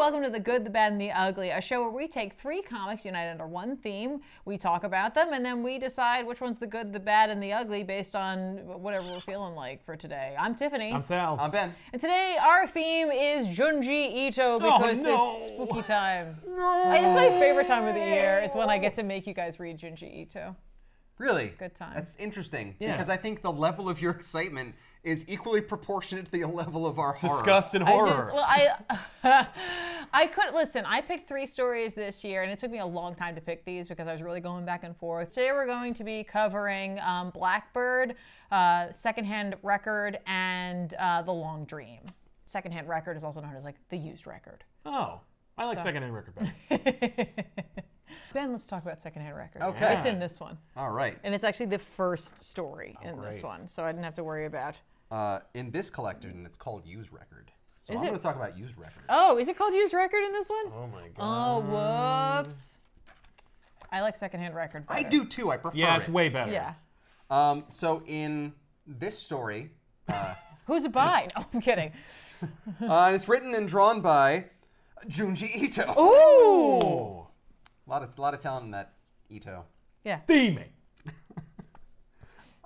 welcome to The Good, the Bad, and the Ugly, a show where we take 3 comics united under one theme, we talk about them, and then we decide which one's the good, the bad, and the ugly based on whatever we're feeling like for today. I'm Tiffany. I'm Sal. I'm Ben. And today our theme is Junji Ito because it's spooky time. It's my favorite time of the year. It's when I get to make you guys read Junji Ito. Really? Good time. That's interesting. Yeah. Because I think the level of your excitement is equally proportionate to the level of our horror. Disgust and horror. I could, listen, I picked 3 stories this year, and it took me a long time to pick these because I was really going back and forth. Today we're going to be covering Blackbird, Secondhand Record, and The Long Dream. Secondhand Record is also known as like the used record. Oh, I like Secondhand Record better. Ben, let's talk about Secondhand Record. Okay. It's in this one. All right. And it's actually the first story in great. this one, so I didn't have to worry about. In this collection, it's called Used Record. So Is I'm it? going to talk about Used Record. Oh, is it called Used Record in this one? Oh my god. Oh, whoops. I like Secondhand Record better. I do too. I prefer Yeah, it's it. way better. Yeah. So in this story, Who's it by? No, I'm kidding. and it's written and drawn by Junji Ito. Ooh! A lot of talent in that Ito. Yeah. Theming.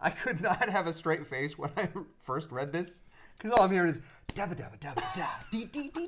I could not have a straight face when I first read this, because all I'm hearing is dabba dabba dabba da dee dee dee dee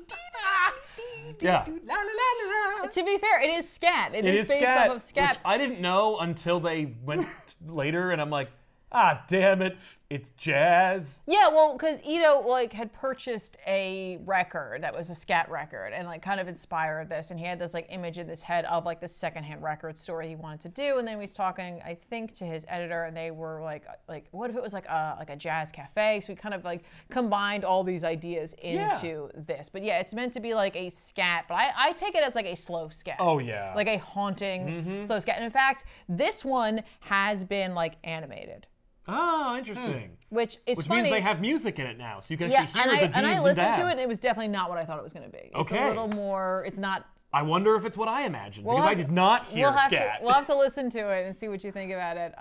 dee dee Yeah. la la la la. To be fair, it is scat. It is based scat, off of scat. which I didn't know until they went later, and I'm like, ah, damn it, it's jazz. Yeah, well, because Ito like had purchased a record that was a scat record, and like kind of inspired this, and he had this like image in his head of like this secondhand record story he wanted to do, and then he was talking, I think, to his editor, and they were like, what if it was like a jazz cafe? So he kind of like combined all these ideas into this. But yeah, it's meant to be like a scat, but I take it as like a slow scat. Oh yeah. Like a haunting slow scat. And in fact, this one has been like animated. Oh, interesting. Which is Which funny. means they have music in it now, so you can actually hear the do's and I listened and to it, dabs. and it was definitely not what I thought it was going to be. It's Okay. a little more. It's not. I wonder if it's what I imagined, because have I did not hear scat. We'll have to listen to it and see what you think about it.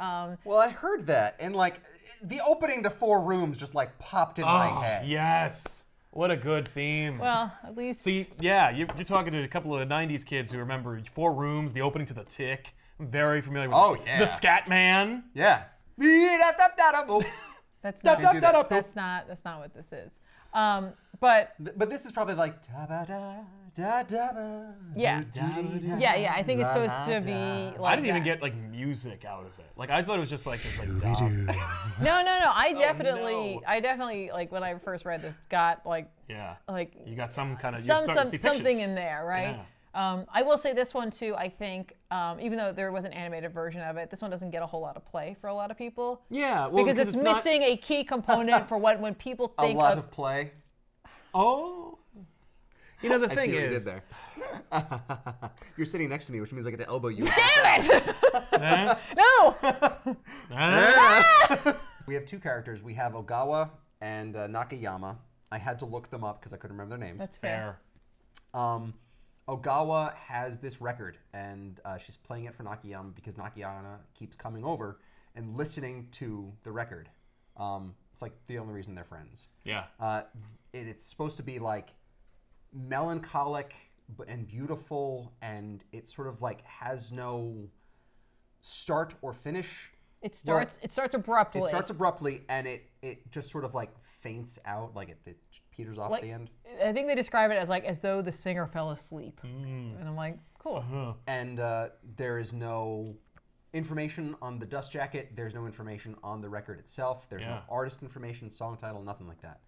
Well, I heard that, and like the opening to 4 Rooms just like popped in my head. Yes. What a good theme. Well, at least. See, yeah, you're talking to a couple of 90s kids who remember 4 Rooms, the opening to The Tick. I'm very familiar with the Scat Man. Yeah. That's They do that. that's not what this is. But this is probably like da da da da. yeah, yeah. I think it's supposed to be like. I didn't even that. get like music out of it. Like I thought it was just like this like dog. No. I definitely, no. I definitely like when I first read this got like Yeah. like You got some kind of you're starting to see something pictures. in there, right? Yeah. I will say this one too. I think even though there was an animated version of it, this one doesn't get a whole lot of play for a lot of people. Yeah, well, because it's missing a key component for when people think a lot of play. Oh. You know, the I thing see what is. you did there. You're sitting next to me, which means I get to elbow you. Damn it! No! We have 2 characters. We have Ogawa and Nakayama. I had to look them up because I couldn't remember their names. That's fair. Ogawa has this record, and she's playing it for Nakayama because Nakayama keeps coming over and listening to the record. It's like the only reason they're friends. Yeah. It's supposed to be like melancholic and beautiful, and it sort of like has no start or finish. It starts abruptly. It starts abruptly, and it just sort of like faints out, like it peters off at the end. I think they describe it as though the singer fell asleep, and I'm like, cool. And there is no information on the dust jacket. There's no information on the record itself. There's no artist information, song title, nothing like that.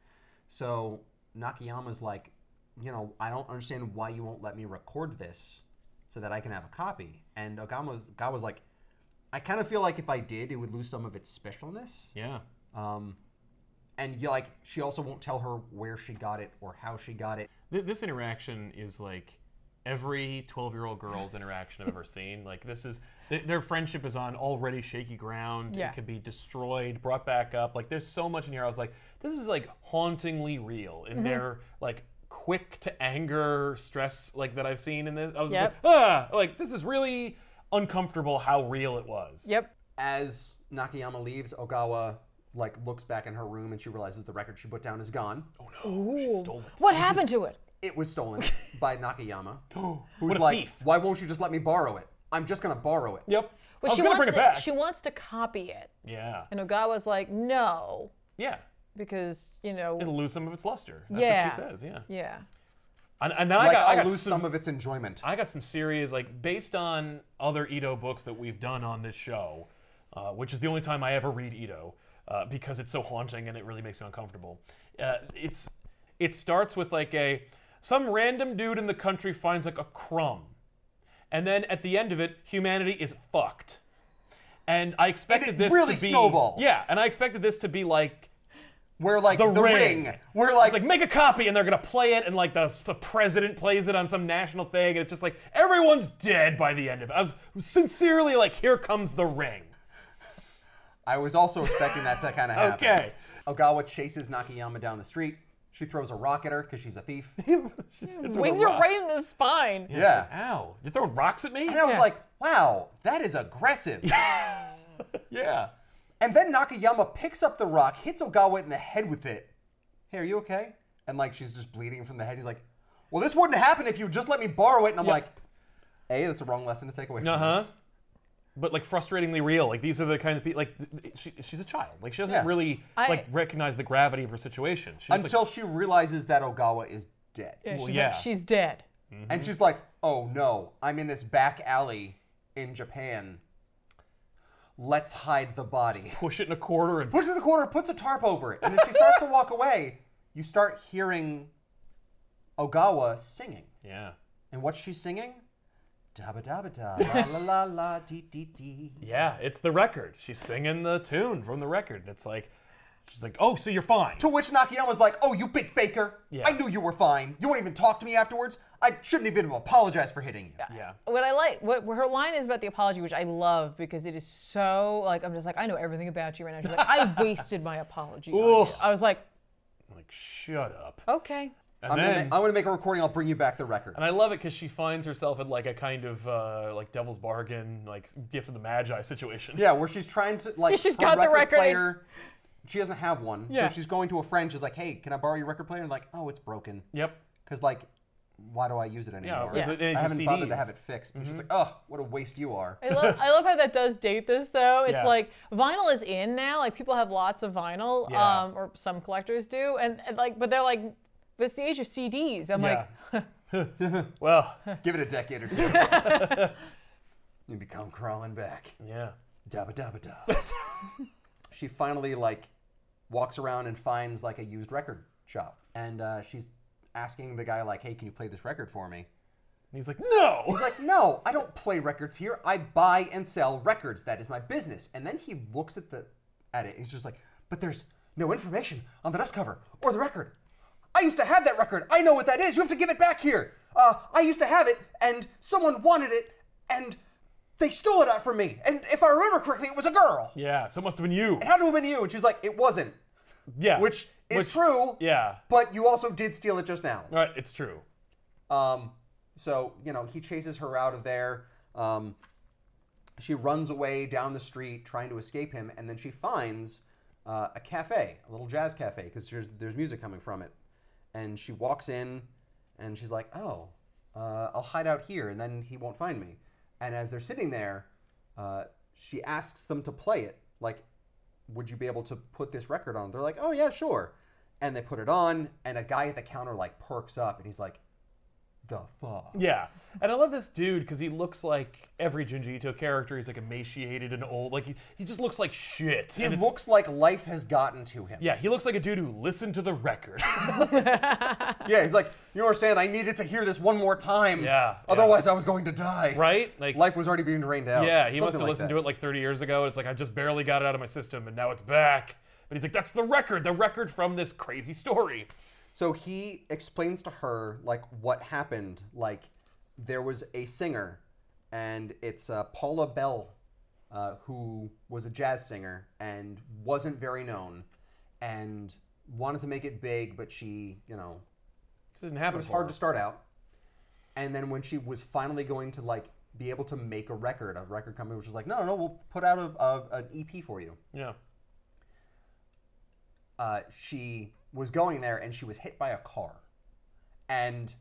So Nakayama's like, I don't understand why you won't let me record this so that I can have a copy. And Ogawa's like, I kind of feel like if I did, it would lose some of its specialness. Yeah. And she also won't tell her where she got it or how she got it. This interaction is like every 12-year-old girl's interaction I've ever seen. Like this is, their friendship is on already shaky ground. Yeah. It could be destroyed, brought back up. Like there's so much in here. I was like, this is like hauntingly real in their like quick to anger stress like that I've seen in this. I was like this is really uncomfortable how real it was. Yep. As Nakayama leaves, Ogawa looks back in her room and she realizes the record she put down is gone. Oh no, she stole it. What happened to it? it was stolen by Nakayama, who's What a like, thief. why won't you just let me borrow it? I'm just going to borrow it. Yep. Well, I was gonna bring it back. She wants to copy it. Yeah. And Ogawa's like, no, Yeah. because, you know. It'll lose some of its luster. That's Yeah. what she says, yeah. Yeah. And then Like, I I'll got lose some of its enjoyment. I got some serious, like, based on other Ito books that we've done on this show, which is the only time I ever read Ito, because it's so haunting and it really makes me uncomfortable. It starts with like some random dude in the country finds like a crumb, and then at the end of it, humanity is fucked. And I expected this really to be snowballs. Yeah, and I expected this to be like. Where like the ring. Where It's like make a copy and they're gonna play it and like the president plays it on some national thing and it's just like everyone's dead by the end of it. I was sincerely like, here comes the ring. I was also expecting that to kind of happen. Okay. Ogawa chases Nakayama down the street. She throws a rock at her because she's a thief. Wings are right in the spine. Yeah. Ow. You're throwing rocks at me? And I was like, wow, that is aggressive. Yeah. And then Nakayama picks up the rock, hits Ogawa in the head with it. Hey, are you okay? And like she's just bleeding from the head. He's like, well, this wouldn't happen if you just let me borrow it. And I'm like, A, that's a wrong lesson to take away from this. But like frustratingly real. Like these are the kind of people. Like she's a child. Like she doesn't really like recognize the gravity of her situation. She's until she realizes that Ogawa is dead. Yeah, like, she's dead. Mm-hmm. And she's like, oh no, I'm in this back alley in Japan. Let's hide the body. Just push it in a corner and push it in the corner, puts a tarp over it. And as she starts to walk away, you start hearing Ogawa singing. Yeah. And what's she singing? Dabba dabba da, la la la la, dee dee dee. Yeah, it's the record. She's singing the tune from the record. And it's like, she's like, oh, so you're fine. To which Nakayama's like, oh, you big faker. Yeah. I knew you were fine. You won't even talk to me afterwards. I shouldn't even have apologized for hitting you. Yeah. What I like, what her line is about the apology, which I love because it is so, like, I'm just like, I know everything about you right now. She's like, I wasted my apology on you. I was like, shut up. Okay. And I'm gonna make a recording. I'll bring you back the record. And I love it because she finds herself in like a kind of like devil's bargain, like gift of the magi situation. Yeah, where she's trying to like. She's her got the record player. She doesn't have one, Yeah. so she's going to a friend. She's like, "Hey, can I borrow your record player?" And like, "Oh, it's broken." Yep. Because like, why do I use it anymore? Yeah. I haven't bothered to have it fixed. And she's like, "Oh, what a waste you are." I love how that does date this though. It's Yeah. like vinyl is in now. Like people have lots of vinyl, Yeah. or some collectors do, and like, but they're like, but it's the age of CDs. I'm like, well, give it a decade or two. You become crawling back. yeah. Dabba dabba da. She finally like walks around and finds like a used record shop, and she's asking the guy like, "Hey, can you play this record for me?" And he's like, no. He's like, "No, I don't play records here. I buy and sell records. That is my business." And then he looks at it. And he's just like, "But there's no information on the dust cover or the record. I used to have that record. I know what that is. You have to give it back here. I used to have it, and someone wanted it, and they stole it out from me. And if I remember correctly, it was a girl. Yeah, so it must have been you. It had to have been you." And she's like, "It wasn't." Yeah. Which is true. Yeah. But you also did steal it just now. Right, it's true. So, you know, he chases her out of there. She runs away down the street trying to escape him, and then she finds a cafe, a little jazz cafe, because there's music coming from it. And she walks in, and she's like, "Oh, I'll hide out here, and then he won't find me." And as they're sitting there, she asks them to play it. Like, "Would you be able to put this record on?" They're like, "Oh, yeah, sure." And they put it on, and a guy at the counter, like, perks up, and he's like, "The fuck?" Yeah. And I love this dude because he looks like every Junji Ito character. He's like emaciated and old. Like he just looks like shit. He looks like life has gotten to him. Yeah, he looks like a dude who listened to the record. Yeah, he's like, "You understand, I needed to hear this one more time. Yeah. Otherwise, I was going to die." Right? Like Life was already being drained out. yeah, he must Something have like listened that. to it like 30 years ago. It's like, I just barely got it out of my system, and now it's back. But he's like, that's the record from this crazy story. So he explains to her, like, what happened. Like, there was a singer, and it's Paula Bell, who was a jazz singer and wasn't very known, and wanted to make it big, but she, you know, It didn't happen. it was hard to start out. And then when she was finally going to, like, be able to make a record company was just like, no, we'll put out an EP for you. Yeah. She was going there, and she was hit by a car. And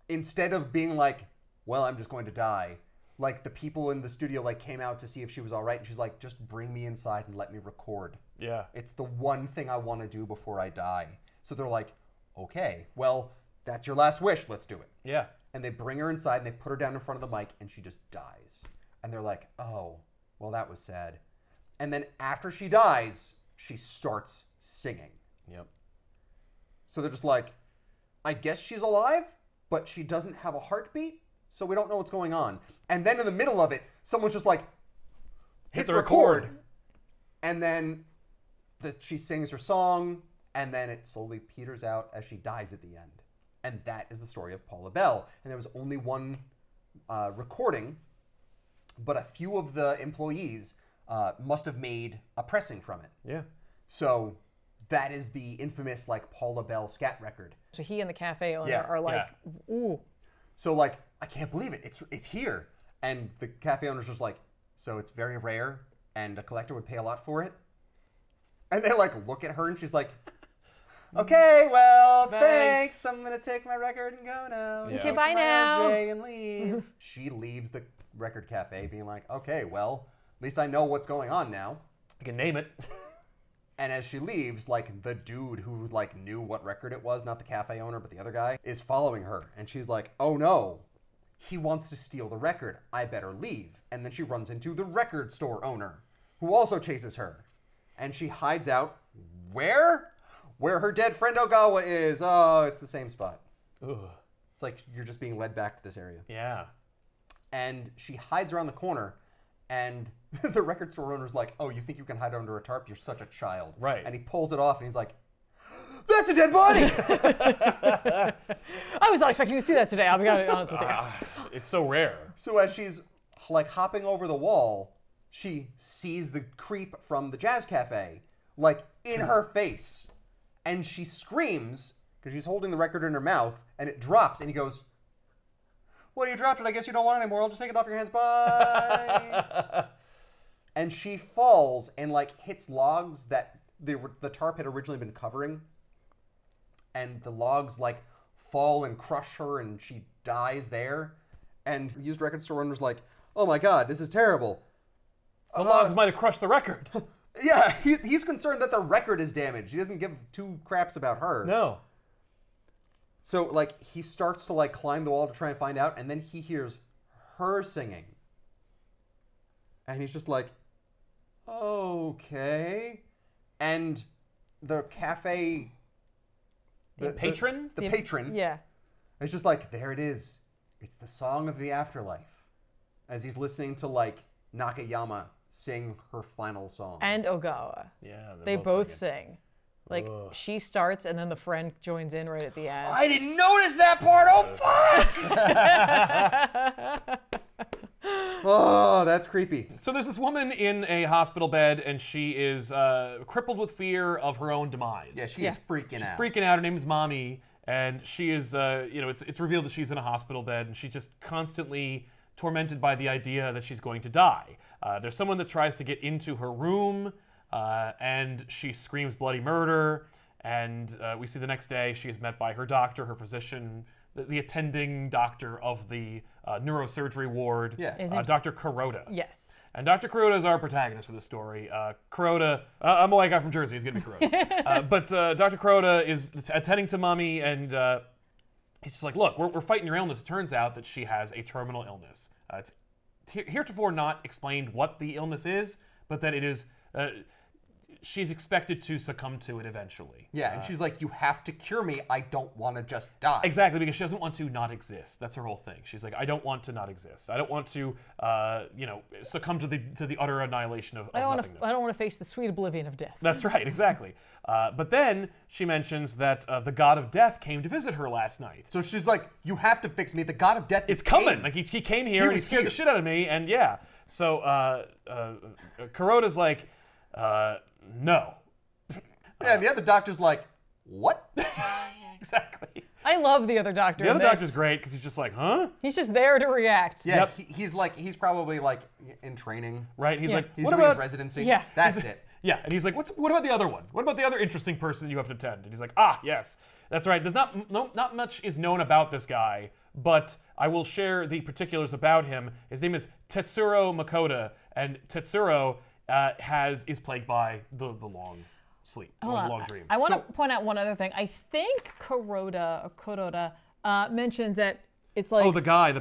instead of being like, well, I'm just going to die, like the people in the studio like came out to see if she was all right, and she's like, just bring me inside and let me record. Yeah. It's the one thing I want to do before I die. So they're like, okay, well, that's your last wish. Let's do it. Yeah. And they bring her inside and they put her down in front of the mic and she just dies. And they're like, oh, well, that was sad. And then after she dies, she starts singing. Yep. So they're just like, I guess she's alive, but she doesn't have a heartbeat, so we don't know what's going on. And then in the middle of it, someone's just like, hit the record. And then she sings her song, and then it slowly peters out as she dies at the end. And that is the story of Paula Bell. And there was only one recording, but a few of the employees must have made a pressing from it. Yeah. So that is the infamous like Paula Bell scat record. So he and the cafe owner are like, ooh. So like, I can't believe it. It's here. And the cafe owner's just like, so it's very rare and a collector would pay a lot for it? And they like look at her and she's like, okay, well, thanks. I'm going to take my record and go now. Yeah. Okay, bye now. And leave. She leaves the record cafe being like, okay, well, at least I know what's going on now. I can name it. And as she leaves, like the dude who like knew what record it was, not the cafe owner, but the other guy, is following her. And she's like, oh no, he wants to steal the record. I better leave. And then she runs into the record store owner, who also chases her. And she hides out where? Where her dead friend Ogawa is. Oh, it's the same spot. Ugh. It's like you're just being led back to this area. Yeah. And she hides around the corner, and the record store owner's like, oh, you think you can hide under a tarp? You're such a child. Right. And he pulls it off, and he's like, that's a dead body! I was not expecting to see that today, I'll be honest with you. It's so rare. So as she's like hopping over the wall, she sees the creep from the jazz cafe, like in her face. And she screams, because she's holding the record in her mouth, and it drops, and he goes, well, you dropped it. I guess you don't want it anymore. I'll just take it off your hands. Bye. And she falls and like hits logs that the tarp had originally been covering. And the logs like fall and crush her, and she dies there. And the used record store owner's like, oh my God, this is terrible. The logs might have crushed the record. Yeah, he's concerned that the record is damaged. He doesn't give two craps about her. No. So, like, he starts to, like, climb the wall to try and find out, and then he hears her singing. And he's just like, okay. And the cafe... The patron? The patron. Yeah. It's just like, there it is. It's the song of the afterlife. As he's listening to, like, Nakayama sing her final song. And Ogawa. Yeah, they both sing. Like, she starts, and then the friend joins in right at the end. I didn't notice that part! Oh, fuck! Oh, that's creepy. So there's this woman in a hospital bed, and she is crippled with fear of her own demise. Yeah, she's freaking out. She's freaking out. Her name is Mommy, and she is, it's revealed that she's in a hospital bed, and she's just constantly tormented by the idea that she's going to die. There's someone that tries to get into her room, and she screams bloody murder, and we see the next day she is met by her doctor, her physician, the attending doctor of the neurosurgery ward, Dr. Kuroda. Yes. And Dr. Kuroda is our protagonist for this story. Kuroda, I'm a white guy from Jersey, it's gonna be Kuroda. But Dr. Kuroda is attending to Mommy, and he's just like, look, we're fighting your illness. It turns out that she has a terminal illness. It's heretofore not explained what the illness is, but that it is, she's expected to succumb to it eventually. Yeah, and she's like, you have to cure me. I don't want to just die. Exactly, because she doesn't want to not exist. That's her whole thing. She's like, I don't want to not exist. I don't want to, succumb to the utter annihilation of nothingness. I don't want to face the sweet oblivion of death. That's right, exactly. But then she mentions that the god of death came to visit her last night. So she's like, you have to fix me. The god of death is coming. Like, he came here and he scared the shit out of me, and yeah. So Kuroda's like, no. Yeah, and the other doctor's like, what? Exactly. I love the other doctor. The other doctor's great because he's just like, huh? He's just there to react. Yeah, he's probably like in training. Right? He's like, he's what doing about his residency? Yeah. That's it. Yeah, and he's like, what about the other one? What about the other interesting person you have to attend? And he's like, ah, yes. That's right. There's not much is known about this guy, but I will share the particulars about him. His name is Tetsuro Makoto, and Tetsuro is plagued by the long sleep, or the long dream. I want to point out one other thing. I think Kuroda mentions that it's like, oh, the guy,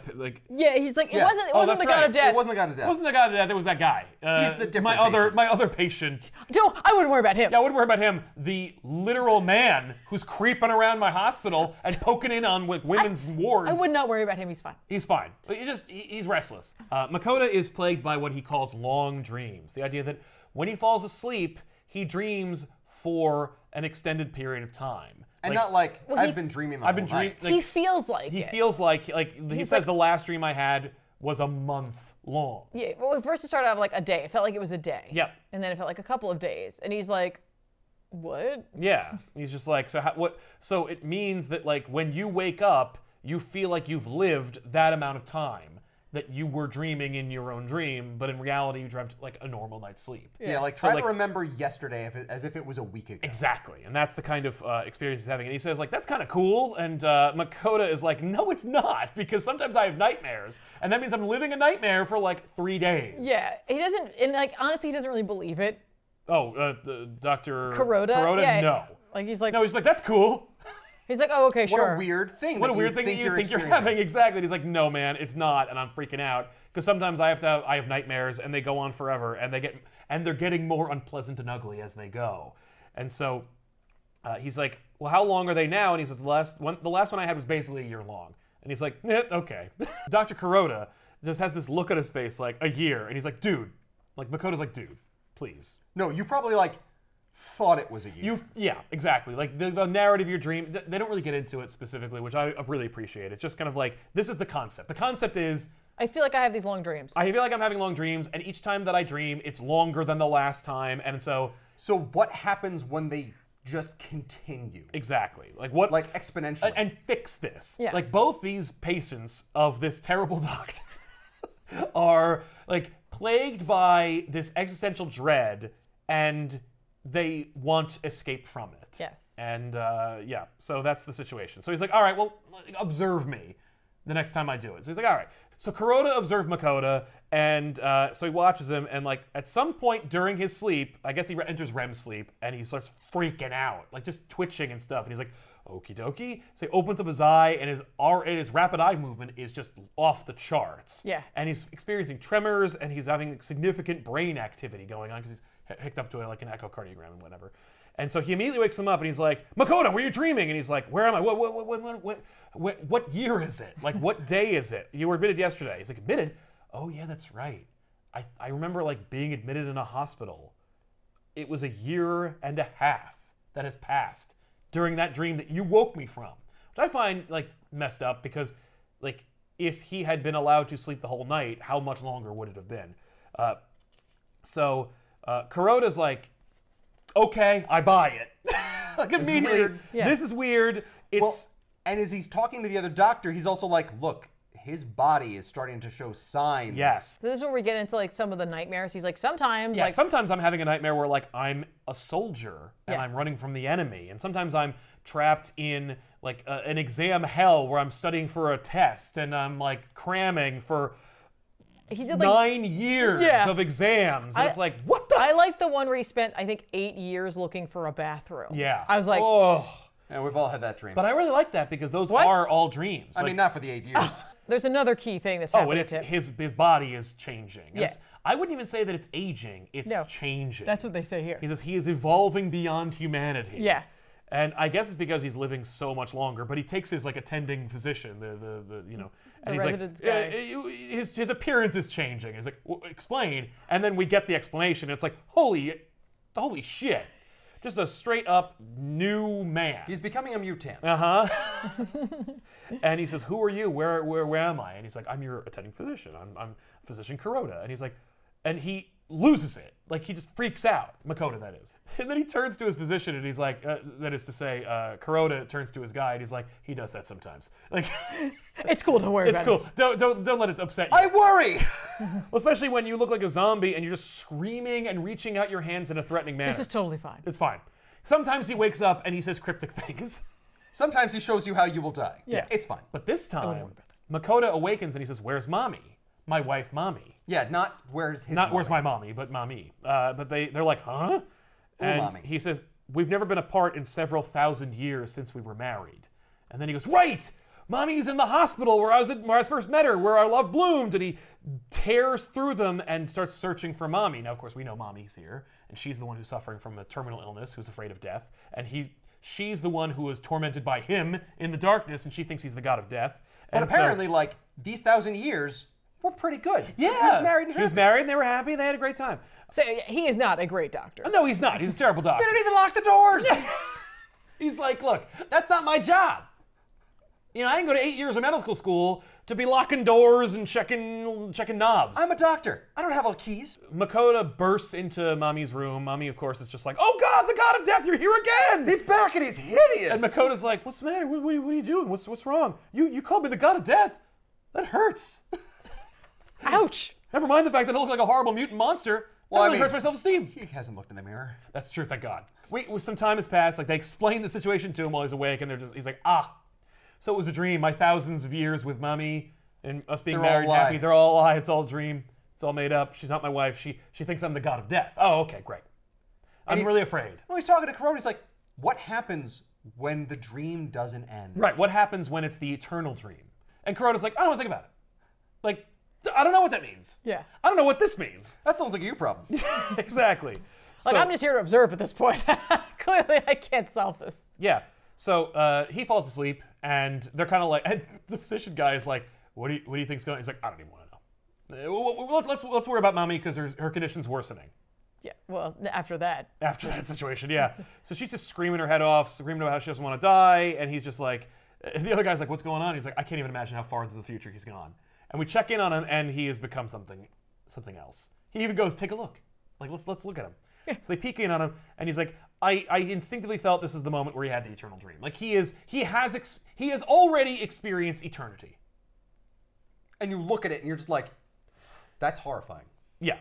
yeah, he's like, it wasn't the god of death. It wasn't the god of death. It wasn't the god of death. It was that guy. He's a different patient. My other patient. No, I wouldn't worry about him. Yeah, I wouldn't worry about him. The literal man who's creeping around my hospital and poking in on women's wards. I would not worry about him. He's fine. He's fine. He's restless. Makoto is plagued by what he calls long dreams. The idea that when he falls asleep, he dreams for an extended period of time. And not like, I've been dreaming the whole night. He feels like he feels like he says the last dream I had was a month long. Yeah, well, first it started out like a day. It felt like it was a day. Yep. And then it felt like a couple of days. And he's like, what? Yeah. He's just like, so it means that like when you wake up, you feel like you've lived that amount of time that you were dreaming in your own dream, but in reality you dreamt like a normal night's sleep. Yeah, like try to remember yesterday as if it was a week ago. Exactly, and that's the kind of experience he's having. And he says like, that's kind of cool, and Makoto is like, no it's not, because sometimes I have nightmares, and that means I'm living a nightmare for like 3 days. Yeah, he doesn't, and like honestly he doesn't really believe it. Oh, Dr. Kuroda? Yeah. No. Like he's like, no, he's like, that's cool. He's like, oh, okay, sure. What a weird thing. What a weird thing that you think you're having. Exactly. And he's like, no, man, it's not, and I'm freaking out because sometimes I have nightmares and they go on forever, and they're getting more unpleasant and ugly as they go. And so he's like, well, how long are they now? And he says, the last one I had was basically a year long. And he's like, okay. Dr. Kuroda just has this look on his face like, a year, and he's like, dude, like Makoto's like, dude, please. No, you probably like thought it was a year. Yeah, exactly. Like the narrative of your dream, they don't really get into it specifically, which I really appreciate. It's just kind of like, this is the concept. The concept is, I feel like I have these long dreams. I feel like I'm having long dreams, and each time that I dream, it's longer than the last time, and so... So what happens when they just continue? Exactly. Like what... Like exponentially. And fix this. Yeah. Like both these patients of this terrible doctor are like plagued by this existential dread, and they want escape from it. Yes. And yeah, so that's the situation. So he's like, all right, well, observe me the next time I do it. So he's like, all right. So Kuroda observed Makoto, and so he watches him, and like at some point during his sleep, I guess he enters REM sleep, and he starts freaking out, like just twitching and stuff. And he's like, okie dokie. So he opens up his eye, and his rapid eye movement is just off the charts. Yeah. And he's experiencing tremors, and he's having significant brain activity going on because he's hooked up to like an echocardiogram and whatever. And so he immediately wakes him up, and he's like, Makoto, were you dreaming? And he's like, where am I? What year is it? Like, what day is it? You were admitted yesterday. He's like, admitted? Oh, yeah, that's right. I remember, like, being admitted in a hospital. It was a year and a half that has passed during that dream that you woke me from. Which I find, like, messed up because, like, if he had been allowed to sleep the whole night, how much longer would it have been? Kuroda's like, okay, I buy it. Like immediately, this is weird. And as he's talking to the other doctor, he's also like, look, his body is starting to show signs. Yes. So this is where we get into like some of the nightmares. He's like, sometimes, like, sometimes I'm having a nightmare where like I'm a soldier and I'm running from the enemy, and sometimes I'm trapped in like an exam hell where I'm studying for a test and I'm like cramming for. He did like 9 years of exams. And it's like, what the? I like the one where he spent, I think, 8 years looking for a bathroom. Yeah. I was like, oh. Yeah, we've all had that dream. But I really like that because those are all dreams. I mean, not for the 8 years. There's another key thing that's happening. Oh, and it's his body is changing. Yeah. I wouldn't even say that it's aging. It's changing. That's what they say here. He says he is evolving beyond humanity. Yeah. And I guess it's because he's living so much longer. But he takes his like attending physician, and he's like, his appearance is changing. He's like, well, explain. And then we get the explanation. It's like, holy shit. Just a straight up new man. He's becoming a mutant. And he says, who are you? Where am I? And he's like, I'm your attending physician. I'm physician Kuroda. And he's like, and he loses it. Like he just freaks out. Makoto, that is. And then he turns to his physician and he's like, that is to say, Kuroda turns to his guy and he's like, he does that sometimes. Like, it's cool. Don't worry about it. It's cool. Don't let it upset you. I worry. Well, especially when you look like a zombie and you're just screaming and reaching out your hands in a threatening manner. This is totally fine. It's fine. Sometimes he wakes up and he says cryptic things. Sometimes he shows you how you will die. Yeah. It's fine. But this time, Makoto awakens and he says, "Where's mommy? My wife, mommy." Yeah, not where's his Not mommy. where's my mommy, but mommy. But they're like, huh? And mommy. he says, "We've never been apart in several thousand years since we were married." And then he goes, "Right! Mommy's in the hospital where I first met her, where our love bloomed." And he tears through them and starts searching for mommy. Now, of course, we know mommy's here, and she's the one who's suffering from a terminal illness, who's afraid of death. And she's the one who was tormented by him in the darkness, and she thinks he's the god of death. But And apparently, like, these 1,000 years were pretty good. yeah, He was married and happy. He was married, and they were happy, and they had a great time. So he is not a great doctor. No, he's not. He's a terrible doctor. They didn't even lock the doors. He's like, "Look, that's not my job. You know, I didn't go to 8 years of medical school to be locking doors and checking knobs." I'm a doctor. I don't have all keys. Makoto bursts into Mommy's room. Mommy, of course, is just like, "Oh God, the god of death, you're here again!" He's back and he's hideous. And Makoto's like, "What's the matter? What are you doing? What's wrong? You called me the god of death? That hurts." Ouch. Never mind the fact that I look like a horrible mutant monster. Well, That I really mean, hurts my self-esteem. He hasn't looked in the mirror. That's true, thank God. Some time has passed. Like, they explain the situation to him while he's awake, and he's like, "Ah, so it was a dream. My thousands of years with mommy and us being They're all married and a lie. happy. They're all a lie. It's all a dream. It's all made up. She's not my wife. She thinks I'm the god of death." Oh, okay, great. I'm really afraid. Well, he's talking to Kuroda. He's like, what happens when the dream doesn't end? Right, what happens when it's the eternal dream? And Kuroda's like, "I don't want to think about it. Like, I don't know what that means. Yeah. I don't know what this means." That sounds like a you problem. Exactly. Like, So- I'm just here to observe at this point. Clearly, I can't solve this. Yeah. So he falls asleep, and they're kind of like, and the physician guy is like, what do you think's going on? He's like, "I don't even want to know. Let's worry about mommy because her condition's worsening." Yeah, well, after that. After that situation, yeah. So she's just screaming her head off, screaming about how she doesn't want to die, and he's just like, the other guy's like, "What's going on?" He's like, "I can't even imagine how far into the future he's gone." And we check in on him, and he has become something else. He even goes, "Take a look. Like, let's look at him." So they peek in on him, and he's like, I instinctively felt this is the moment where he had the eternal dream. Like, he has already experienced eternity. And you look at it and you're just like, that's horrifying. Yeah.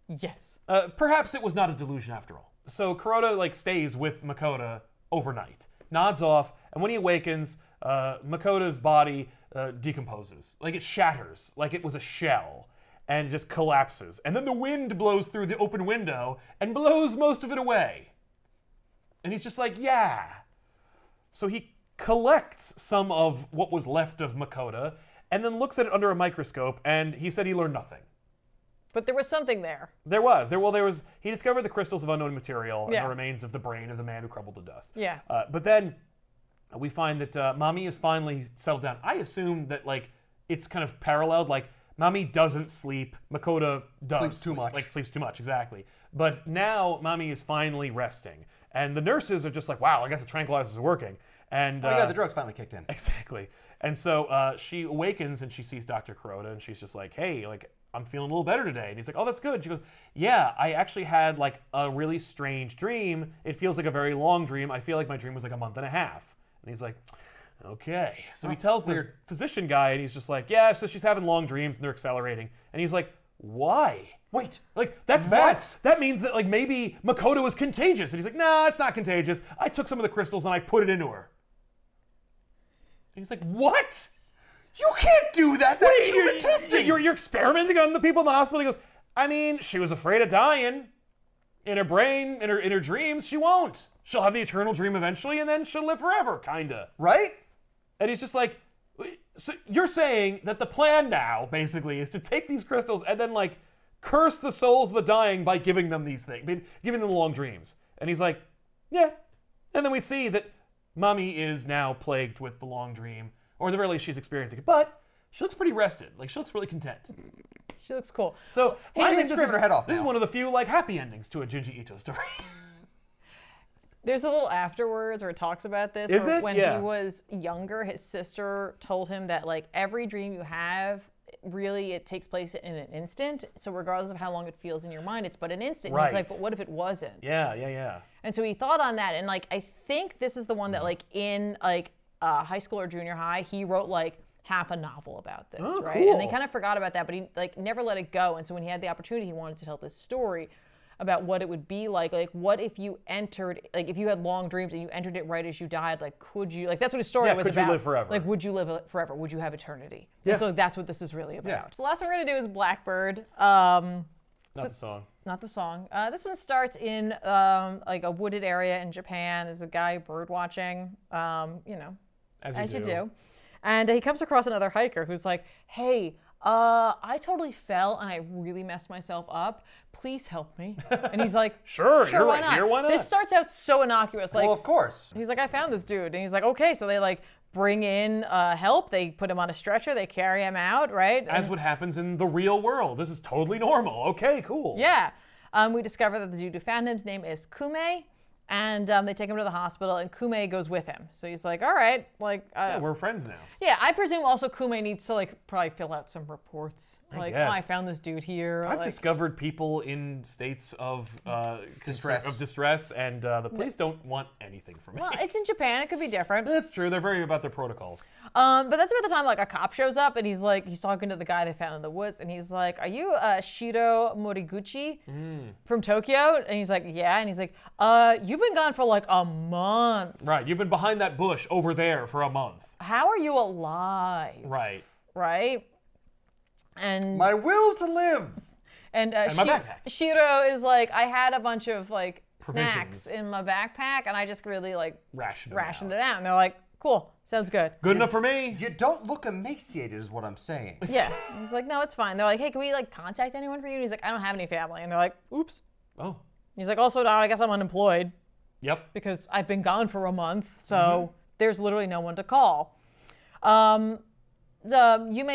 Yes. Perhaps it was not a delusion after all. So Kuroda stays with Makoto overnight, nods off, and when he awakens, Makoto's body decomposes. Like, it shatters, like it was a shell, and it just collapses. And then the wind blows through the open window and blows most of it away. And he's just like, yeah. So he collects some of what was left of Makoto and then looks at it under a microscope, and he said he learned nothing. But there was something there. There was. He discovered the crystals of unknown material Yeah. and the remains of the brain of the man who crumbled to dust. Yeah. But then we find that Mommy is finally settled down. I assume that, like, it's kind of paralleled. Like, Mommy doesn't sleep. Makoto does. Sleeps too much. Like, sleeps too much, exactly. But now Mommy is finally resting. And the nurses are just like, wow, I guess the tranquilizers are working. And Oh yeah, the drugs finally kicked in. exactly. And so she awakens and she sees Dr. Kuroda, and she's just like, hey, like, I'm feeling a little better today. And he's like, oh, that's good. She goes, yeah, I actually had like a really strange dream. It feels like a very long dream. I feel like my dream was like a month and a half. And he's like, okay. So he tells the physician guy, and he's just like, yeah, so she's having long dreams and they're accelerating. And he's like, why? Wait. Like, that's bad. That means that, like, maybe Makoto is contagious. And he's like, nah, it's not contagious. I took some of the crystals and I put it into her. And he's like, what? You can't do that. That's human testing. You're experimenting on the people in the hospital. He goes, I mean, she was afraid of dying. In her brain, in her dreams, she won't. She'll have the eternal dream eventually, and then she'll live forever, kinda. Right? And he's just like, so you're saying that the plan now, basically, is to take these crystals and then, like, curse the souls of the dying by giving them these things, giving them long dreams. And he's like, yeah. And then we see that Mommy is now plagued with the long dream, or at the very least, she's experiencing it. But she looks pretty rested. Like, she looks really content. She looks cool. So I think screaming her head off this is now. one of the few, like, happy endings to a Junji Ito story. There's a little afterwards where it talks about this. Is where it? When Yeah. he was younger, his sister told him that, like, every dream you have, really, it takes place in an instant. So regardless of how long it feels in your mind, it's but an instant. Right. He's like, but what if it wasn't? Yeah. And so he thought on that, and, like, I think this is the one that, like, in, like, high school or junior high, he wrote, like, half a novel about this, Oh, right? And they cool. kind of forgot about that, but he, like, never let it go. And so when he had the opportunity, he wanted to tell this story. about what it would be like. Like, what if you entered, like, if you had long dreams and you entered it right as you died, like, could you, like, that's what his story was about. Could you live forever? Like, would you live forever? Would you have eternity? Yeah. And so that's what this is really about. Yeah. So the last one we're going to do is Blackbird. Not the song. Not the song. This one starts in like a wooded area in Japan. There's a guy bird watching, you know, as you do. And he comes across another hiker who's like, hey, I totally fell and I really messed myself up. Please help me. And he's like, sure, you're why right not? here, why not? This starts out so innocuous. Like, Well, of course. he's like, I found this dude. And he's like, okay. So they like bring in help. They put him on a stretcher. They carry him out, right? As what happens in the real world. This is totally normal. Okay, cool. Yeah. We discover that the dude who found him's name is Kume. And they take him to the hospital, and Kume goes with him. So he's like, all right, like... Yeah, we're friends now. Yeah, I presume also Kume needs to, like, probably fill out some reports. Like, guess. oh, I found this dude here. I've like, discovered people in states of distress, and the police don't want anything from me. well, it's in Japan. It could be different. That's true. They're very about their protocols. But that's about the time, like, a cop shows up, and he's like, he's talking to the guy they found in the woods, and he's like, are you Shiro Moriguchi from Tokyo? And he's like, yeah. And he's like, you've been gone for, like, a month. Right. You've been behind that bush over there for a month. How are you alive? Right. Right? And My will to live. And, my backpack. Shiro is like, I had a bunch of like Provisions. snacks in my backpack, and I just really like Rationed it out. And they're like, cool, sounds good. Good enough for me. You don't look emaciated, is what I'm saying. Yeah. And he's like, no, it's fine. They're like, hey, can we like contact anyone for you? And he's like, I don't have any family. And they're like, oops. Oh. He's like, also now I guess I'm unemployed Yep. because I've been gone for a month, so there's literally no one to call. Yume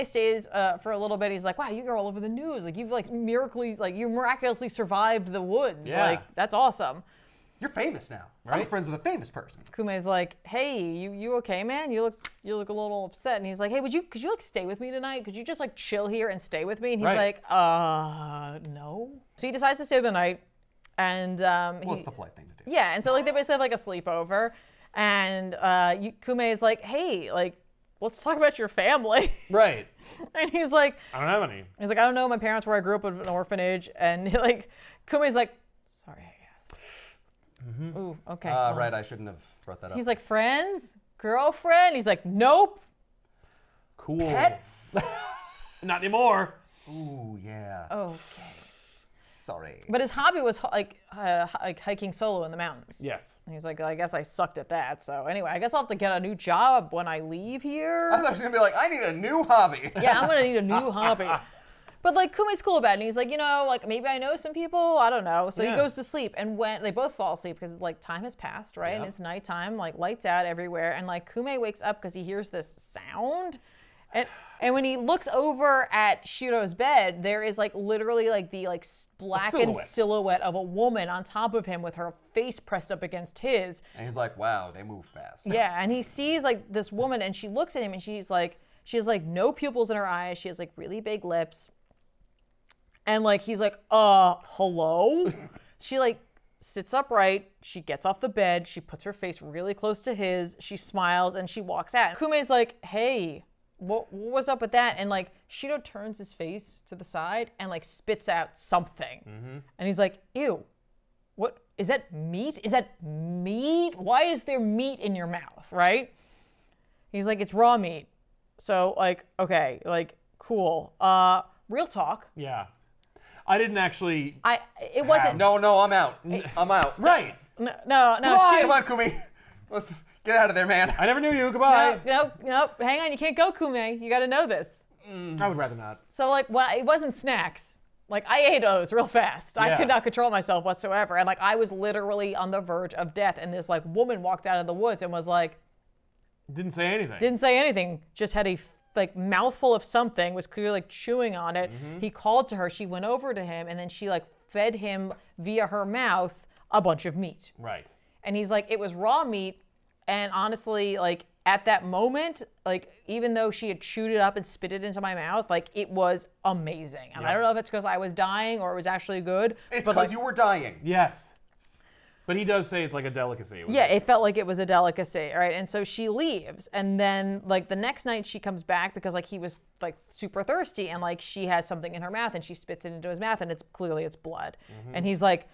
stays for a little bit. He's like, wow, you're all over the news. Like, you've like you miraculously survived the woods. Yeah. Like, that's awesome. You're famous now. Right? I'm friends with a famous person. Kume's like, hey, you okay, man? You look a little upset. And he's like, hey, could you like stay with me tonight? Could you just like chill here and stay with me? And he's Right. like, no. So he decides to stay the night. And Well, it's the polite thing to do. yeah, and so like they basically have like a sleepover. And Kume is like, hey, like, let's talk about your family. Right. And he's like, I don't have any. I don't know. My parents were, I grew up in an orphanage. And like, Kume's like, sorry, I guess. Ooh, okay. Right, I shouldn't have brought that up. He's like, friends? Girlfriend? He's like, nope. Cool. Pets? Not anymore. Ooh, yeah. Okay. Sorry. But his hobby was like hiking solo in the mountains. Yes. And he's like, I guess I sucked at that. So anyway, I guess I'll have to get a new job when I leave here. I thought he was going to be like, I need a new hobby. Yeah, I'm going to need a new hobby. But like Kume's cool about it. And he's like, you know, like maybe I know some people. I don't know. So he goes to sleep. And when they both fall asleep because like time has passed, right? And it's nighttime, like lights out everywhere. And like Kume wakes up because he hears this sound. And when he looks over at Shiro's bed, there is like literally like the like blackened silhouette of a woman on top of him with her face pressed up against his. And he's like, wow, they move fast. Yeah, and he sees like this woman and she looks at him and she has like no pupils in her eyes. She has like really big lips. And like he's like, hello? She like sits upright, she gets off the bed, she puts her face really close to his, she smiles and she walks out. Kume's like, hey, what was up with that? And like Shiro turns his face to the side and like spits out something. And he's like, ew, what, is that meat? Is that meat? Why is there meat in your mouth, right? He's like, it's raw meat. So like, okay, like, cool. Real talk. Yeah. I didn't actually. It wasn't. No, I'm out. I'm out. Right. No. Come on, Kumi. Let's get out of there, man. I never knew you. Goodbye. No. Hang on. You can't go, Kume. You got to know this. I would rather not. So like, well, it wasn't snacks. Like I ate those real fast. I could not control myself whatsoever. And like I was literally on the verge of death. And this like woman walked out of the woods and was like. Didn't say anything. Didn't say anything. Just had a like mouthful of something, was clearly like chewing on it. He called to her, she went over to him, and then she like fed him via her mouth a bunch of meat. Right. And he's like, it was raw meat, and honestly, like at that moment, like even though she had chewed it up and spit it into my mouth, like it was amazing. And I don't know if it's because I was dying or it was actually good. It's but because like, you were dying. Yes. But he does say it's like a delicacy. Yeah, it felt like it was a delicacy, right? And so she leaves, and then like the next night she comes back because like he was like super thirsty, and like she has something in her mouth, and she spits it into his mouth, and it's clearly it's blood. And he's like,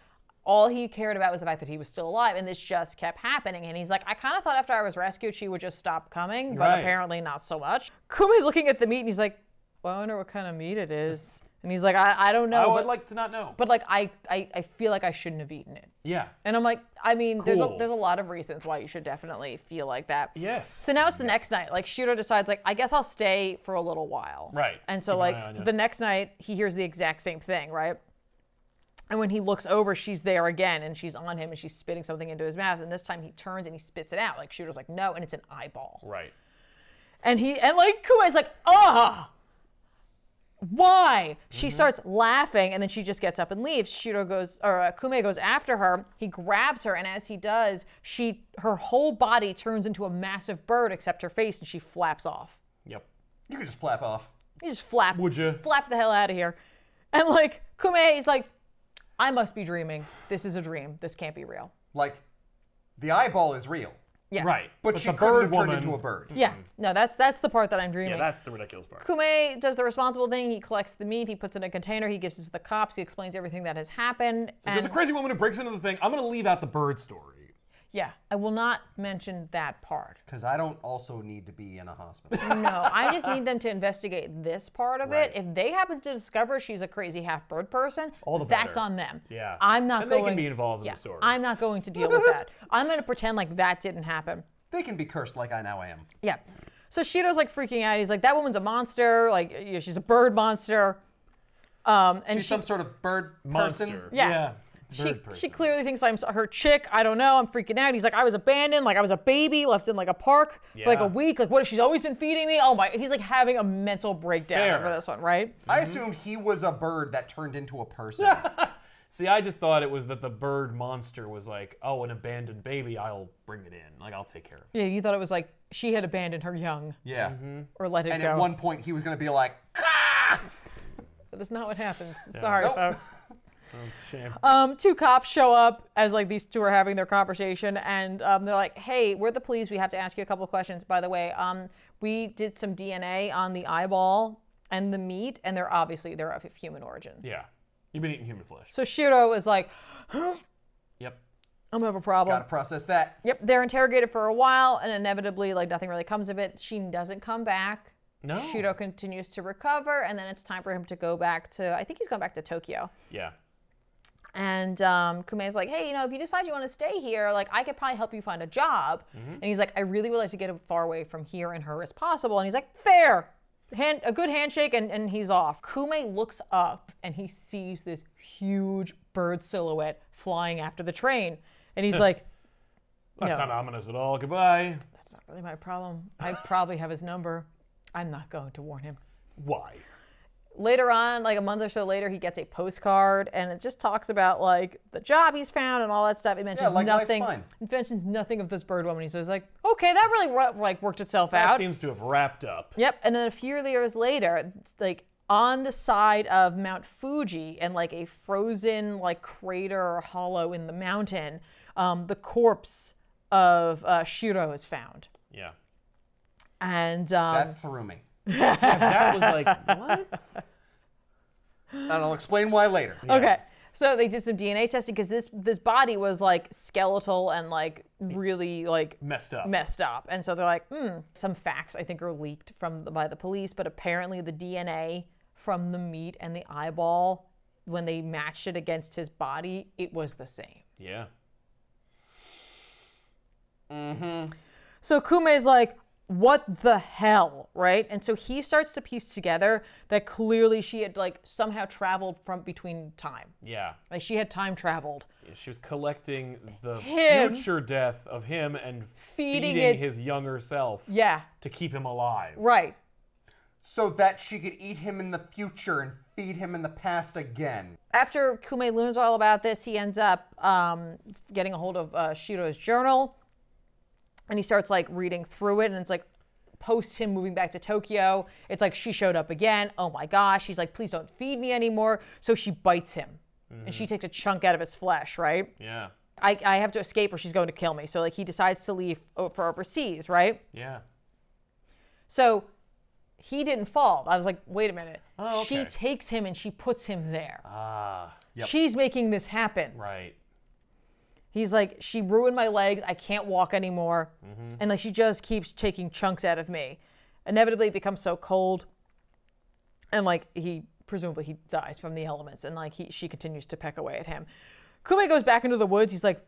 all he cared about was the fact that he was still alive, and this just kept happening. And he's like, I kind of thought after I was rescued she would just stop coming, but apparently not so much. Kume's looking at the meat, and he's like, well, I wonder what kind of meat it is. And he's like, I don't know. I would like to not know. But like, I feel like I shouldn't have eaten it. Yeah. And I'm like, I mean, Cool. there's a lot of reasons why you should definitely feel like that. Yes. So now it's the next night. Like Shiro decides, like, I guess I'll stay for a little while. Right. And so Keep an like eye on you. the next night he hears the exact same thing, right? And when he looks over, she's there again, and she's on him, and she's spitting something into his mouth. And this time he turns and he spits it out. Like Shiro's like, no, and it's an eyeball. Right. And like Kume's like, why? She starts laughing, and then she just gets up and leaves. Kume goes after her. He grabs her, and as he does, her whole body turns into a massive bird except her face, and she flaps off. Yep. You could just flap off. You just flap. Would you? Flap the hell out of here. And like Kume is like, I must be dreaming. This is a dream. This can't be real. Like, the eyeball is real. Yeah. Right. But she the couldn't bird have turned woman, into a bird. Yeah. No, that's the part that I'm dreaming. Yeah, that's the ridiculous part. Kume does the responsible thing. He collects the meat. He puts it in a container. He gives it to the cops. He explains everything that has happened. So there's a crazy woman who breaks into the thing. I'm going to leave out the bird story. Yeah, I will not mention that part. Because I don't also need to be in a hospital. No, I just need them to investigate this part of Right. it. If they happen to discover she's a crazy half-bird person, All the that's better. on them. Yeah. I'm not and going. they can be involved in yeah, the story. I'm not going to deal with that. I'm going to pretend like that didn't happen. They can be cursed like I now am. Yeah. So Shiro's like freaking out. He's like, that woman's a monster. Like, you know, she's a bird monster. And She's some sort of bird person. Monster. Yeah. Bird She person. clearly thinks I'm her chick. I don't know. I'm freaking out. He's like, I was abandoned. Like I was a baby left in like a park for like a Yeah. week. Like what if she's always been feeding me? Oh my, he's like having a mental breakdown Fair. over this one, right? I assumed he was a bird that turned into a person. See, I just thought it was that the bird monster was like, oh, an abandoned baby, I'll bring it in. Like, I'll take care of it. Yeah, you thought it was like she had abandoned her young Yeah. or let it And go. at one point, he was going to be like, "Gah!" That is not what happens. Sorry, Nope. folks. That's a shame. Two cops show up as like these two are having their conversation, and they're like, "Hey, we're the police. We have to ask you a couple of questions. By the way, we did some DNA on the eyeball and the meat, and they're of human origin." Yeah. You've been eating human flesh. So Shiro is like, Yep. "I'm gonna have a problem." Gotta process that. Yep, they're interrogated for a while, and inevitably, like nothing really comes of it. She doesn't come back. No. Shiro continues to recover, and then it's time for him to go back to. I think he's going back to Tokyo. Yeah. And Kume's like, hey, you know, if you decide you want to stay here, like, I could probably help you find a job. And he's like, I really would like to get as far away from here and her as possible. And he's like, fair. A good handshake, and he's off. Kume looks up, and he sees this huge bird silhouette flying after the train. And he's like, That's no, not ominous at all. Goodbye. that's not really my problem. I probably have his number. I'm not going to warn him. Why? Later on, like a month or so later, he gets a postcard, and it just talks about like the job he's found and all that stuff. It mentions like, life's nothing. fine. It mentions nothing of this bird woman. He's like, okay, that really like worked itself That out. seems to have wrapped up. Yep. And then a few years later, it's like on the side of Mount Fuji, and like a frozen like crater or hollow in the mountain, the corpse of Shiro is found. Yeah. And That threw me. That was like, what? And I'll explain why later. okay, so they did some DNA testing because this body was like skeletal and like really like Messed up. and so they're like, some facts I think are leaked by the police, but apparently the DNA from the meat and the eyeball, when they matched it against his body, it was the same. Yeah. So Kume's like, what the hell, right? And so he starts to piece together that clearly she had like somehow traveled from between time. Yeah. Like she had time traveled. She was collecting the Him. future death of him and Feeding feeding it- his younger self Yeah, to keep him alive. right. So that she could eat him in the future and feed him in the past again. After Kume learns all about this, he ends up getting a hold of Shiro's journal, and he starts like reading through it, and it's like post him moving back to Tokyo. It's like she showed up again. Oh my gosh. He's like, please don't feed me anymore. So she bites him, and she takes a chunk out of his flesh, right? Yeah. I have to escape or she's going to kill me. So like he decides to leave for overseas, right? Yeah. So he didn't fall. I was like, wait a minute. Oh, okay. She takes him and she puts him there. Ah. Yep. She's making this happen. Right. He's like, she ruined my legs. I can't walk anymore. And like she just keeps taking chunks out of me. Inevitably it becomes so cold. And like presumably he dies from the elements. And like she continues to peck away at him. Kume goes back into the woods. He's like,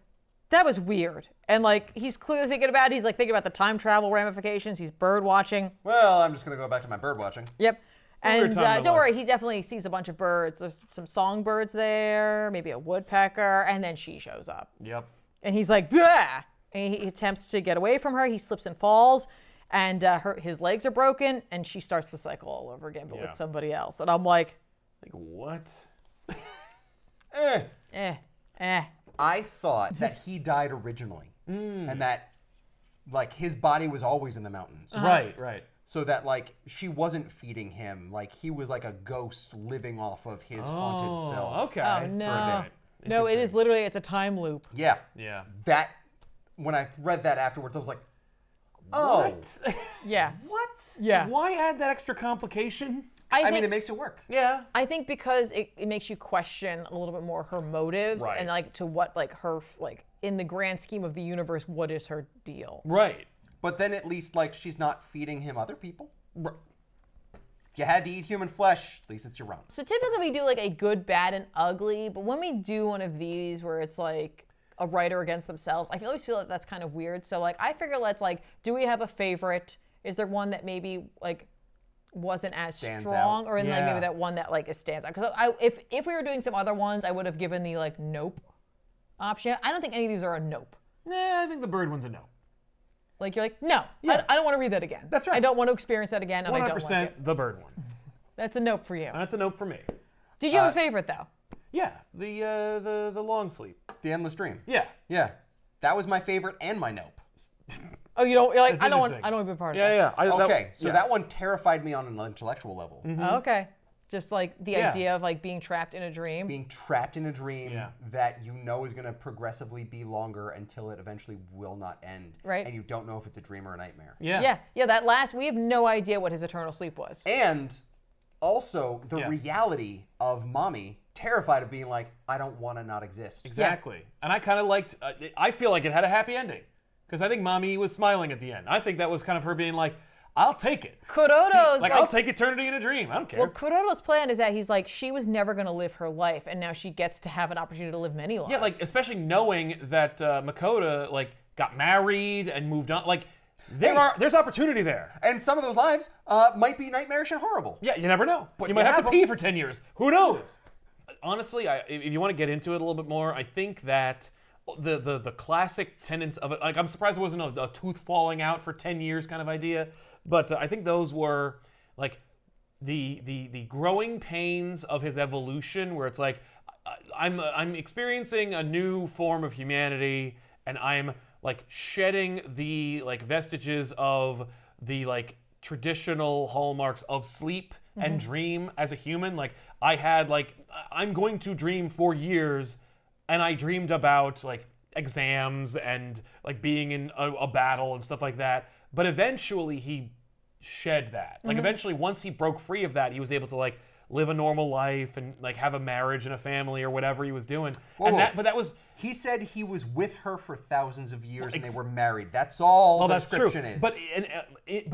that was weird. And like he's clearly thinking about it. He's like thinking about the time travel ramifications. He's bird watching. Well, I'm just going to go back to my bird watching. Yep. And don't worry, he definitely sees a bunch of birds. There's some songbirds there, maybe a woodpecker, and then she shows up. Yep. And he's like, bah! And he attempts to get away from her. He slips and falls, and his legs are broken, and she starts the cycle all over again, but with somebody else. And I'm like, what? I thought that he died originally, and that like his body was always in the mountains. Right. So that like she wasn't feeding him, like he was like a ghost living off of his haunted self. Okay. oh For a no. bit. No, it is literally, it's a time loop. Yeah. Yeah. That, when I read that afterwards, I was like, oh. What? Yeah. What? Yeah. Why add that extra complication? I mean, it makes it work. Yeah. I think because it makes you question a little bit more her motives and like to what like her like in the grand scheme of the universe, what is her deal? Right. But then at least like she's not feeding him other people. You had to eat human flesh, at least it's your own. So typically we do like a good, bad, and ugly, but when we do one of these where it's like a writer against themselves, I always feel like that's kind of weird. So like I figure let's like, do we have a favorite? Is there one that maybe like wasn't as Stands strong, out. or in like maybe that one that like stands out? Because if we were doing some other ones, I would have given the like nope option. I don't think any of these are a nope. Nah, I think the bird one's a no. Like you're like, no, I don't want to read that again. That's right. I don't want to experience that again, and I don't like 100% it. the bird one. That's a nope for you. That's a nope for me. Did you have a favorite though? Yeah, the long sleep. The Endless Dream. Yeah. Yeah. That was my favorite and my nope. Oh, you don't. You're like, That's I don't want interesting. to be part of Yeah, that. yeah. Okay, so that one terrified me on an intellectual level. Oh, okay. Just like the idea of like being trapped in a dream. Being trapped in a dream that you know is going to progressively be longer until it eventually will not end. Right. And you don't know if it's a dream or a nightmare. Yeah. Yeah. That last, we have no idea what his eternal sleep was. And also the reality of Mommy terrified of being like, I don't want to not exist. Exactly. And I kind of liked, I feel like it had a happy ending. Because I think Mommy was smiling at the end. I think that was kind of her being like, I'll take it. Kuroto's like, I'll take eternity in a dream. I don't care. Well, Kuroto's plan is that he's like, she was never going to live her life, and now she gets to have an opportunity to live many lives. Yeah, like, especially knowing that Makoto, like, got married and moved on. Like, there's opportunity there. And some of those lives might be nightmarish and horrible. Yeah, you never know. But you might have to pee for 10 years. Who knows? Honestly, if you want to get into it a little bit more, I think that the classic tenets of it, like, I'm surprised there wasn't a tooth falling out for 10 years kind of idea. But I think those were like the growing pains of his evolution, where it's like I'm experiencing a new form of humanity, and I'm like shedding the like vestiges of the like traditional hallmarks of sleep and dream as a human. Like I had like I'm going to dream for years, and I dreamed about like exams and like being in a battle and stuff like that. But eventually he shed that. Like eventually once he broke free of that, he was able to like live a normal life and like have a marriage and a family or whatever he was doing. But that was... He said he was with her for thousands of years and they were married. That's all the description is. But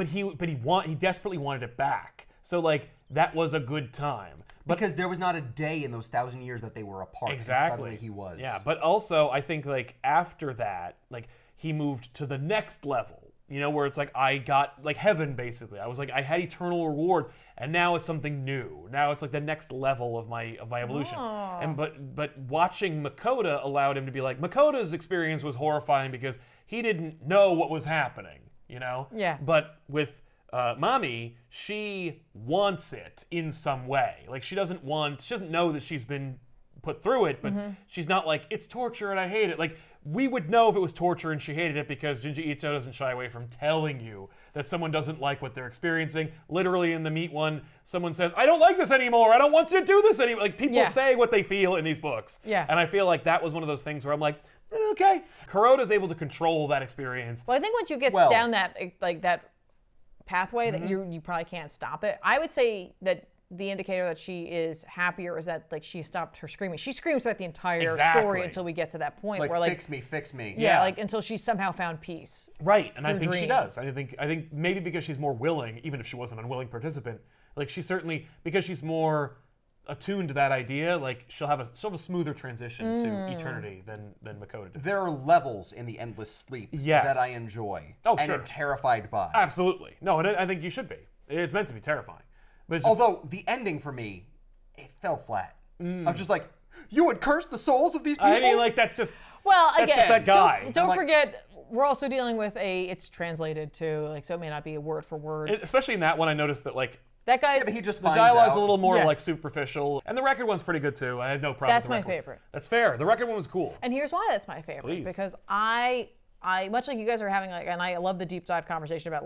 he desperately wanted it back. So like that was a good time. Because there was not a day in those 1,000 years that they were apart. Exactly. And suddenly he was. Yeah, but also I think like after that, like he moved to the next level. You know, where it's like I got like heaven basically. I was like I had eternal reward, and now it's something new. Now it's like the next level of my evolution. Oh. And but watching Makoto allowed him to be like Makoto's experience was horrifying because he didn't know what was happening. You know. Yeah. But with Mommy, she wants it in some way. Like she doesn't know that she's been put through it, but she's not like, it's torture and I hate it. Like, we would know if it was torture and she hated it because Junji Ito doesn't shy away from telling you that someone doesn't like what they're experiencing. Literally in the Meat one, someone says, I don't like this anymore. I don't want you to do this anymore. Like, people say what they feel in these books. Yeah. And I feel like that was one of those things where I'm like, okay. Kuroda's able to control that experience. Well, I think once you get down that, like, that pathway, that you probably can't stop it. I would say that the indicator that she is happier is that, like, she stopped her screaming. She screams throughout the entire story until we get to that point like, where, like, fix me. Yeah, like, until she somehow found peace. Right, and I think she does. I think maybe because she's more willing, even if she was an unwilling participant, like, she certainly, because she's more attuned to that idea, like, she'll have a sort of smoother transition to eternity than Makoto did. There are levels in the endless sleep that I enjoy and am terrified by. Absolutely. No, and I think you should be. It's meant to be terrifying. But although the ending for me, it fell flat. I was just like, you would curse the souls of these people? I mean, like, that's just... Well, again, just that guy. Don't forget, we're also dealing with it's translated to, like, so it may not be a word for word. Especially in that one, I noticed that, like, that guy's... Yeah, but he just the dialogue's a little more, like, superficial. And the record one's pretty good, too. I have no problem with the record. That's my favorite. That's fair. The record one was cool. And here's why that's my favorite. Please. Because I much like you guys are having, like, and I love the deep dive conversation about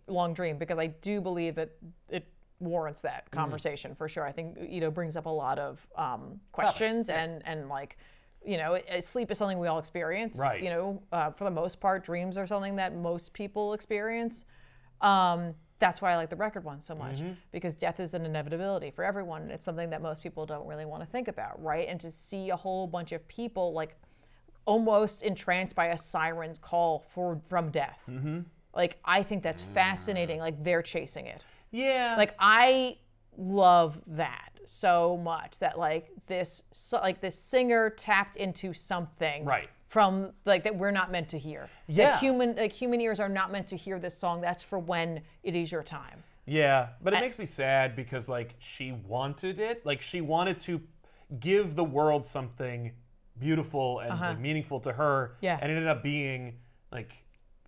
Long Dream, because I do believe that it warrants that conversation for sure. I think Ito brings up a lot of questions and like, you know, sleep is something we all experience. Right. You know, for the most part, dreams are something that most people experience. That's why I like the record one so much, because death is an inevitability for everyone, and it's something that most people don't really want to think about, right? And to see a whole bunch of people, like, almost entranced by a siren's call from death. Like, I think that's fascinating. Like, they're chasing it. Yeah. Like, I love that so much, that, like, this singer tapped into something from, like, that we're not meant to hear. Yeah. That human ears are not meant to hear this song. That's for when it is your time. Yeah, but it makes me sad because, like, she wanted it. Like, she wanted to give the world something beautiful and like, meaningful to her. Yeah. And it ended up being, like,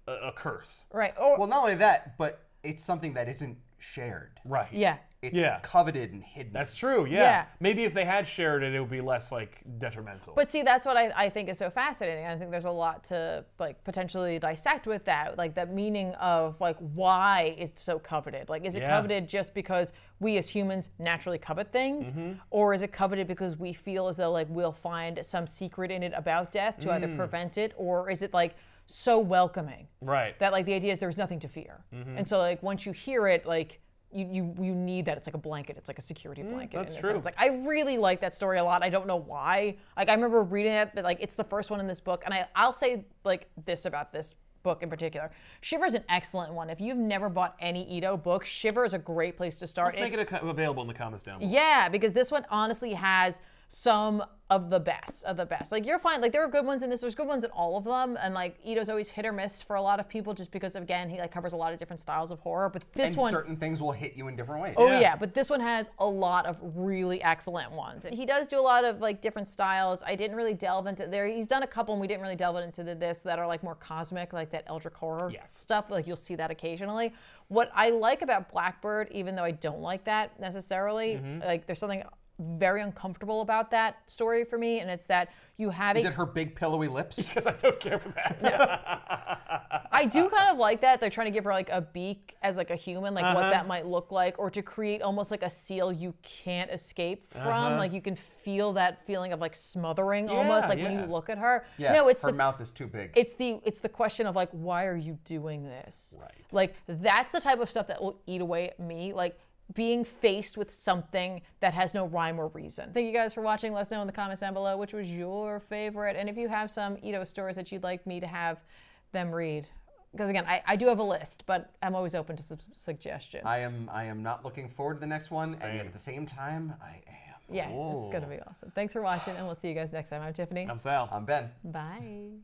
a curse. Right. Well, not only that, but it's something that isn't shared. Right. Yeah. It's coveted and hidden. That's true, yeah. Maybe if they had shared it, it would be less, like, detrimental. But see, that's what I think is so fascinating. I think there's a lot to, like, potentially dissect with that. Like, the meaning of, like, why is it so coveted? Like, is it coveted just because we as humans naturally covet things? Or is it coveted because we feel as though, like, we'll find some secret in it about death to either prevent it? Or is it, like, so welcoming? Right. That, like, the idea is there's nothing to fear. And so, like, once you hear it, like, you need that. It's like a blanket. It's like a security blanket. That's true. It's like, I really like that story a lot. I don't know why. Like, I remember reading it, but, like, it's the first one in this book. And I'll say, like, this about this book in particular. Shiver is an excellent one. If you've never bought any Ito book, Shiver is a great place to start. Let's make it available in the comments down below. Yeah, because this one honestly has some of the best of the best. Like, you're fine. Like, there are good ones in this. There's good ones in all of them. And, like, Ito's always hit or miss for a lot of people just because, again, he, like, covers a lot of different styles of horror. But this one... certain things will hit you in different ways. Oh, yeah. But this one has a lot of really excellent ones. And he does do a lot of, like, different styles. I didn't really delve into there. He's done a couple, and we didn't really delve into this that are, like, more cosmic, like that Eldritch horror stuff. Like, you'll see that occasionally. What I like about Blackbird, even though I don't like that necessarily, like, there's something very uncomfortable about that story for me, and it's that you have Is it her big pillowy lips? Because I don't care for that. I do kind of like that. They're trying to give her, like, a beak as, like, a human, like what that might look like, or to create almost like a seal you can't escape from. Like, you can feel that feeling of, like, smothering almost, like when you look at her. Yeah, no, it's her mouth is too big. It's the question of, like, why are you doing this? Right. Like, that's the type of stuff that will eat away at me. Like, being faced with something that has no rhyme or reason. Thank you guys for watching. Let us know in the comments down below which was your favorite, and if you have some Ito stories that you'd like me to have them read. Because again, I do have a list, but I'm always open to some suggestions. I am not looking forward to the next one, and yet at the same time, I am. Yeah, it's gonna be awesome. Thanks for watching, and we'll see you guys next time. I'm Tiffany. I'm Sal. I'm Ben. Bye.